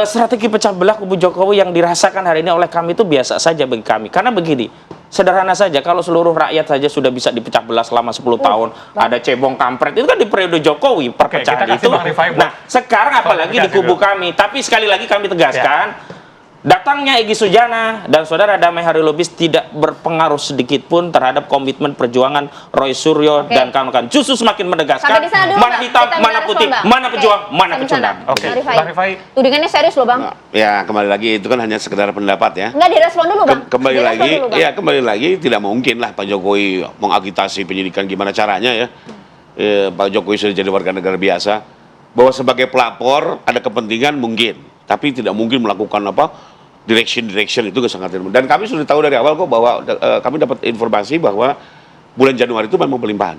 Strategi pecah belah kubu Jokowi yang dirasakan hari ini oleh kami itu biasa saja bagi kami. Karena begini, sederhana saja, kalau seluruh rakyat saja sudah bisa dipecah belah selama 10 tahun, ada cebong kampret, itu kan di periode Jokowi perpecahan itu. Nah, sekarang apalagi di kubu kami. Tapi sekali lagi kami tegaskan, datangnya Egy Sujana dan saudara Damai Hari Lubis tidak berpengaruh sedikit pun terhadap komitmen perjuangan Roy Suryo dan kawan-kawan. Justru semakin menegaskan mana hitam, mana putih, mana pejuang, mana pecundang. Bang Rifai, tudingannya serius loh Bang. Ya kembali lagi itu kan hanya sekedar pendapat ya. Nggak direspon dulu Bang. Kembali lagi tidak mungkin lah Pak Jokowi mengagitasi penyidikan, gimana caranya ya. Pak Jokowi sudah jadi warga negara biasa. Bahwa sebagai pelapor ada kepentingan mungkin, tapi tidak mungkin melakukan direction itu sangat. Dan kami sudah tahu dari awal kok bahwa kami dapat informasi bahwa bulan Januari itu memang pelimpahan.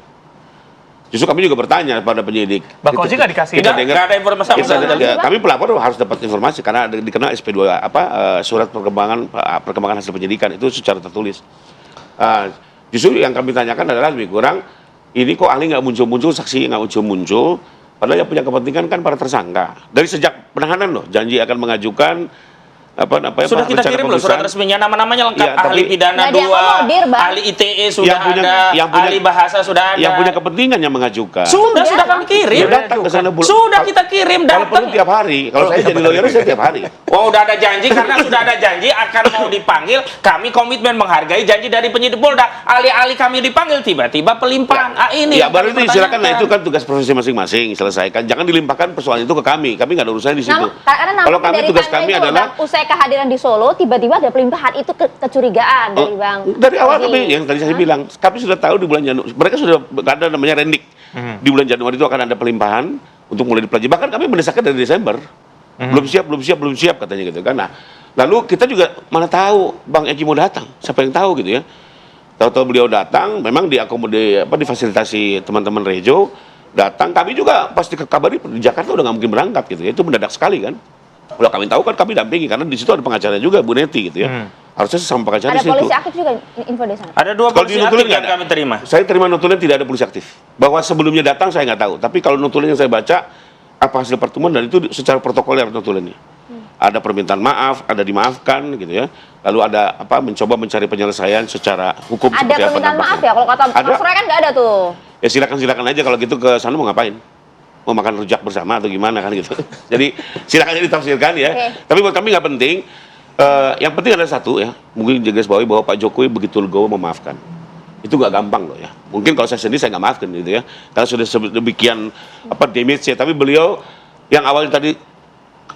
Justru kami juga bertanya pada penyidik. Bang Koji nggak dikasih? Nggak ada informasi. Kami pelapor harus dapat informasi karena dikenal SP2 surat perkembangan hasil penyidikan itu secara tertulis. Justru yang kami tanyakan adalah lebih kurang ini kok ahli nggak muncul-muncul, saksi nggak muncul-muncul. Padahal yang punya kepentingan kan para tersangka. Dari sejak penahanan loh, janji akan mengajukan sudah kita kirim loh surat resminya, nama-namanya lengkap, ya, ahli pidana 2, ahli ITE sudah ahli bahasa sudah ada. Yang punya kepentingan yang mengajukan. Sudah kami kirim. Sudah kita kirim, datang tiap hari. Kalau saya jadi lawyer saya tiap hari. Wah, udah ada janji, karena sudah ada janji akan mau dipanggil, kami komitmen menghargai janji dari penyidik Polda. Alih-alih kami dipanggil tiba-tiba pelimpahan. Ini. Ya, baru itu silakan, nah itu kan tugas profesi masing-masing, selesaikan. Jangan dilimpahkan persoalan itu ke kami. Kami nggak ada urusan di situ. Kalau kami tugas kami adalah kehadiran di Solo, tiba-tiba ada pelimpahan, itu kecurigaan dari Bang. Dari awal kami, yang tadi saya bilang, kami sudah tahu di bulan Januari, mereka sudah ada namanya rendik. Di bulan Januari itu akan ada pelimpahan untuk mulai dipelajari. Bahkan kami mendesakkan dari Desember. Belum siap katanya gitu kan. Nah, lalu kita juga mana tahu Bang Egy mau datang, siapa yang tahu gitu ya. Tahu-tahu beliau datang, memang diakomodir difasilitasi teman-teman Rejo datang. Kami juga pasti kabari di Jakarta udah nggak mungkin berangkat gitu ya. Itu mendadak sekali kan. Kalau kami tahu kan kami dampingi karena di situ ada pengacara juga Bu Neti gitu ya. Harusnya sama pengacara di situ. Ada polisi aktif juga info di sana. Ada 2 polisi aktif yang kami terima. Saya terima notulen tidak ada polisi aktif. Bahwa sebelumnya datang saya nggak tahu. Tapi kalau notulen yang saya baca apa hasil pertemuan dan itu secara protokoler notulennya. Ada permintaan maaf, ada dimaafkan gitu ya. Lalu ada mencoba mencari penyelesaian secara hukum. Ada permintaan maaf ya, kalau kata Mas Roy kan nggak ada tuh. Ya silakan aja kalau gitu ke sana mau ngapain? Mau makan rujak bersama atau gimana kan gitu. Jadi silakan aja ditafsirkan ya. Tapi buat kami nggak penting. Yang penting ada satu ya. Mungkin garis bawahi bahwa Pak Jokowi begitu legowo memaafkan. Itu nggak gampang loh ya. Mungkin kalau saya sendiri saya nggak maafkan gitu ya. Karena sudah demikian damage ya. Tapi beliau yang awalnya tadi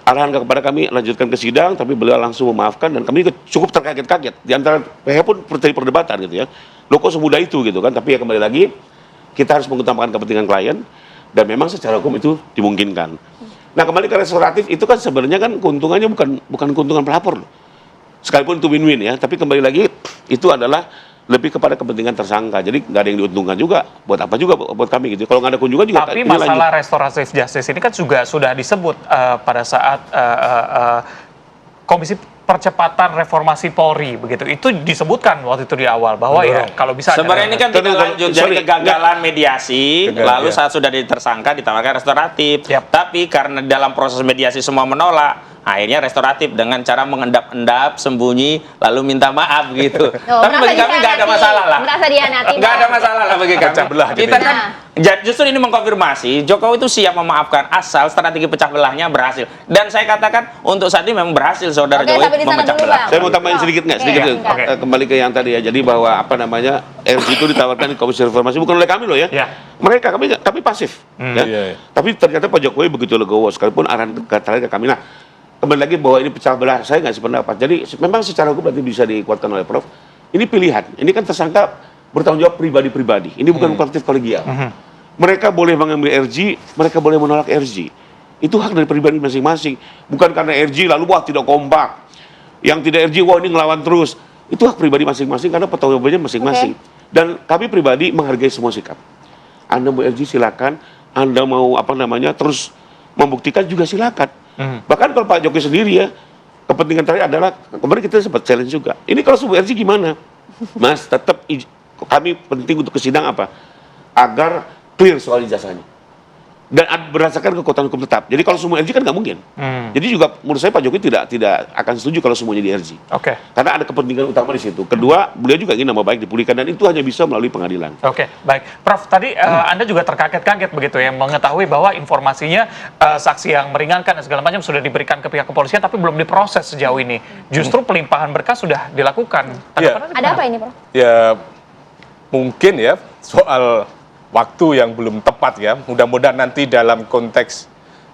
arahan kepada kami lanjutkan ke sidang, tapi beliau langsung memaafkan dan kami cukup terkaget-kaget. Di antara PH pun terjadi perdebatan gitu ya. Loh kok semudah itu gitu kan. Tapi ya kembali lagi kita harus mengutamakan kepentingan klien. Dan memang secara hukum itu dimungkinkan. Nah kembali ke restoratif itu kan sebenarnya kan keuntungannya bukan keuntungan pelapor loh. Sekalipun itu win-win ya, tapi kembali lagi itu adalah lebih kepada kepentingan tersangka. Jadi nggak ada yang diuntungkan juga. Buat apa juga buat kami gitu. Kalau nggak ada kunjungan juga. Tapi masalah restoratif justice ini kan juga sudah disebut pada saat Komisi Percepatan Reformasi Polri begitu. Itu disebutkan waktu itu di awal bahwa ya kalau bisa sebenarnya ini kan tidak lanjut dari kegagalan mediasi, lalu saat sudah ditersangka ditawarkan restoratif. Tapi karena dalam proses mediasi semua menolak, akhirnya restoratif dengan cara mengendap-endap, sembunyi, lalu minta maaf gitu. Tapi bagi kami nggak ada masalah lah. Nggak ada masalah lah bagi kami. Kita kan justru ini mengkonfirmasi Jokowi itu siap memaafkan asal strategi pecah belahnya berhasil. Dan saya katakan untuk saat ini memang berhasil saudara Jokowi memecah belah. Saya mau tambahin sedikit nggak? Kembali ke yang tadi ya. Jadi bahwa RG itu ditawarkan di Komisi Reformasi bukan oleh kami loh ya. Mereka kami pasif. Tapi ternyata Pak Jokowi begitu legowo sekalipun arahan ke kami. Nah, kembali lagi bahwa ini pecah belah, saya nggak sependapat. Jadi memang secara hukum berarti bisa dikuatkan oleh Prof. Ini pilihan. Ini kan tersangka bertanggung jawab pribadi-pribadi. Ini bukan kolektif kolegial. Mereka boleh mengambil RG, mereka boleh menolak RG. Itu hak dari pribadi masing-masing. Bukan karena RG lalu wah tidak kompak. Yang tidak RG wah ini ngelawan terus. Itu hak pribadi masing-masing karena pertanggung jawabannya masing-masing. Dan kami pribadi menghargai semua sikap. Anda mau RG silakan, Anda mau terus membuktikan juga silakan. Bahkan kalau Pak Jokowi sendiri ya, kepentingan terakhir adalah kemarin kita sempat challenge juga. Ini kalau sebuah RG gimana? Mas, tetap kami penting untuk ke sidang apa? Agar clear soal ijazahnya. dan berdasarkan kekuatan hukum tetap. Jadi kalau semua RJ kan nggak mungkin. Jadi juga menurut saya Pak Jokowi tidak akan setuju kalau semuanya di RJ. Oke. Karena ada kepentingan utama di situ. Kedua, beliau juga ingin nama baik dipulihkan dan itu hanya bisa melalui pengadilan. Oke, baik. Prof, tadi Anda juga terkaget-kaget begitu ya, mengetahui bahwa informasinya saksi yang meringankan dan segala macam sudah diberikan ke pihak kepolisian tapi belum diproses sejauh ini. Justru pelimpahan berkas sudah dilakukan. Ada apa ini, Prof? Ya, mungkin ya soal waktu yang belum tepat ya. Mudah-mudahan nanti dalam konteks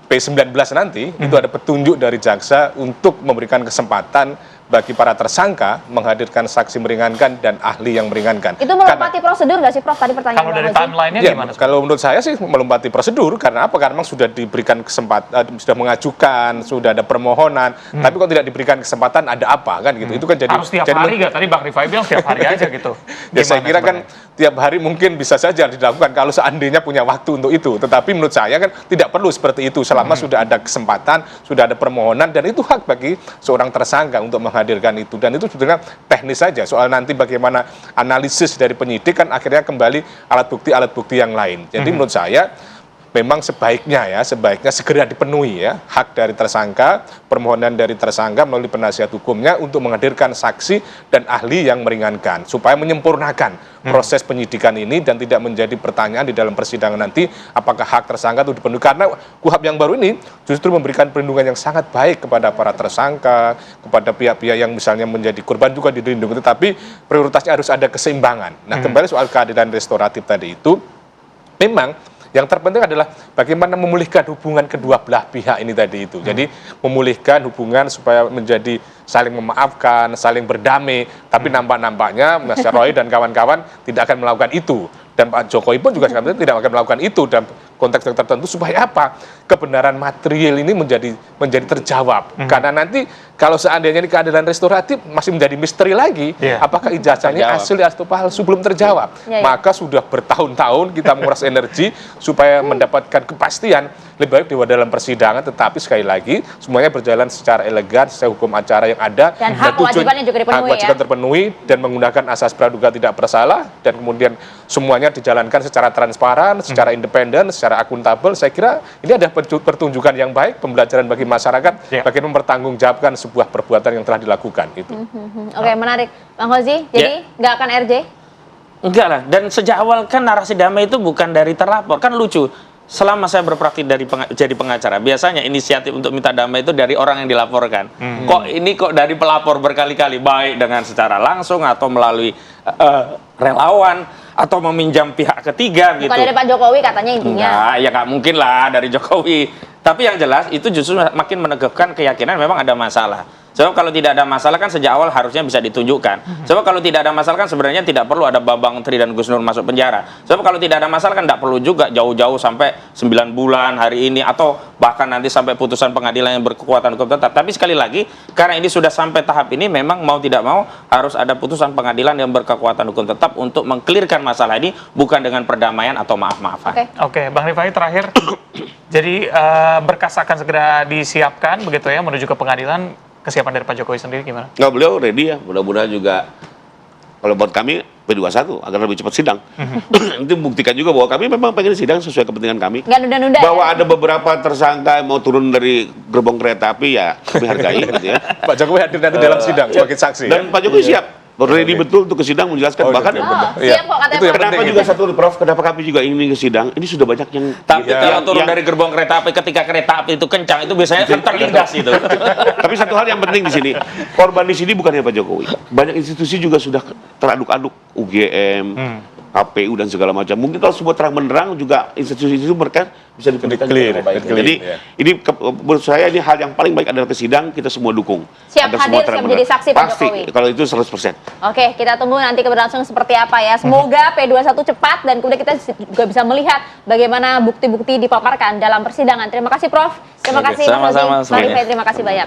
P19 nanti itu ada petunjuk dari jaksa untuk memberikan kesempatan bagi para tersangka menghadirkan saksi meringankan dan ahli yang meringankan. Itu melompati prosedur nggak sih, Prof? Tadi pertanyaan Kalau dari Bang Ozi. timeline-nya Ya, gimana? kalau menurut saya sih melompati prosedur. Karena apa? Karena memang sudah diberikan kesempatan, sudah mengajukan, sudah ada permohonan. Tapi kok tidak diberikan kesempatan, ada apa kan gitu? Itu kan jadi Harus tiap hari nggak? Tadi Bang Rifai bilang tiap hari aja gitu. Ya saya Gimana kira kan sebenarnya? tiap hari mungkin bisa saja dilakukan kalau seandainya punya waktu untuk itu. Tetapi menurut saya kan tidak perlu seperti itu selama sudah ada kesempatan, sudah ada permohonan, dan itu hak bagi seorang tersangka untuk menghadirkan itu. Dan itu sebenarnya teknis saja. Soal nanti bagaimana analisis dari penyidik kan akhirnya kembali alat bukti yang lain. Jadi menurut saya memang sebaiknya segera dipenuhi ya hak dari tersangka, permohonan dari tersangka melalui penasihat hukumnya untuk menghadirkan saksi dan ahli yang meringankan supaya menyempurnakan proses penyidikan ini dan tidak menjadi pertanyaan di dalam persidangan nanti apakah hak tersangka itu dipenuhi, karena KUHP yang baru ini justru memberikan perlindungan yang sangat baik kepada para tersangka, kepada pihak-pihak yang misalnya menjadi korban juga dilindungi, tetapi prioritasnya harus ada keseimbangan. Nah, kembali soal keadilan restoratif tadi itu memang yang terpenting adalah bagaimana memulihkan hubungan kedua belah pihak ini tadi itu. Jadi memulihkan hubungan supaya menjadi saling memaafkan, saling berdamai. Tapi nampak-nampaknya Mas Roy dan kawan-kawan tidak akan melakukan itu. Dan Pak Jokowi pun juga sebenarnya tidak akan melakukan itu dalam konteks yang tertentu supaya apa? Kebenaran material ini menjadi terjawab. Karena nanti kalau seandainya ini keadilan restoratif masih menjadi misteri lagi, apakah ijazahnya asli atau palsu belum terjawab. Maka sudah bertahun-tahun kita menguras energi supaya mendapatkan kepastian. Lebih baik di dalam persidangan, tetapi sekali lagi semuanya berjalan secara elegan sesuai hukum acara yang ada. Dan hak kewajibannya juga dipenuhi, hak kewajiban terpenuhi dan menggunakan asas praduga tidak bersalah, dan kemudian semuanya dijalankan secara transparan, secara independen, secara akuntabel. Saya kira ini ada pertunjukan yang baik, pembelajaran bagi masyarakat, bagaimana mempertanggungjawabkan sebuah perbuatan yang telah dilakukan. Itu. Oke, menarik. Bang Ozi, jadi nggak akan RJ? Enggak lah, dan sejak awal kan narasi damai itu bukan dari terlapor, kan lucu. Selama saya berpraktik jadi pengacara, biasanya inisiatif untuk minta damai itu dari orang yang dilaporkan. Kok dari pelapor berkali-kali, baik dengan secara langsung atau melalui relawan atau meminjam pihak ketiga gitu. Bukan dari Pak Jokowi katanya intinya. Enggak, ya nggak mungkin lah dari Jokowi. Tapi yang jelas itu justru makin meneguhkan keyakinan memang ada masalah. Sebab kalau tidak ada masalah kan sejak awal harusnya bisa ditunjukkan. Sebab kalau tidak ada masalah kan sebenarnya tidak perlu ada Bambang Tri dan Gus Nur masuk penjara. Sebab kalau tidak ada masalah kan tidak perlu juga jauh-jauh sampai 9 bulan hari ini atau bahkan nanti sampai putusan pengadilan yang berkekuatan hukum tetap. Tapi sekali lagi karena ini sudah sampai tahap ini memang mau tidak mau harus ada putusan pengadilan yang berkekuatan hukum tetap untuk mengklirkan masalah ini bukan dengan perdamaian atau maaf-maafan. Oke, Bang Rifai terakhir. Jadi berkas akan segera disiapkan begitu ya menuju ke pengadilan. Kesiapan dari Pak Jokowi sendiri gimana? Nggak, beliau ready ya. Mudah-mudahan juga kalau buat kami P21 agar lebih cepat sidang. Itu buktikan juga bahwa kami memang pengen sidang sesuai kepentingan kami. Nggak nunda-nunda Bahwa ya? ada beberapa tersangka yang mau turun dari gerbong kereta api ya kami hargai gitu ya. Pak Jokowi hadir nanti dalam sidang sebagai saksi. Dan Pak Jokowi siap. Ready betul untuk ke sidang menjelaskan. Bahkan Siap kok katanya. Itu yang kenapa penting. juga satu Prof, kenapa kami juga ingin ke sidang? Ini sudah banyak yang Tapi kalau turun dari gerbong kereta api ketika kereta api itu kencang itu biasanya kan terlindas itu. Tapi satu hal yang penting di sini, korban di sini bukan hanya Pak Jokowi. Banyak institusi juga sudah teraduk-aduk, UGM, KPU dan segala macam. Mungkin kalau semua terang menerang juga institusi itu mereka bisa dipilihkan dengan baik. Jadi ini menurut saya ini hal yang paling baik adalah ke sidang, kita semua dukung. Siap Agar hadir, semua terang siap menjadi menerang. saksi Pak Pasti, Jokowi. kalau itu 100%. Oke, kita tunggu nanti keberlangsungan seperti apa ya. Semoga P21 cepat dan kemudian kita juga bisa melihat bagaimana bukti-bukti dipaparkan dalam persidangan. Terima kasih Prof. Terima kasih Bang Ozi. Sama-sama Bang Rifai, terima kasih banyak.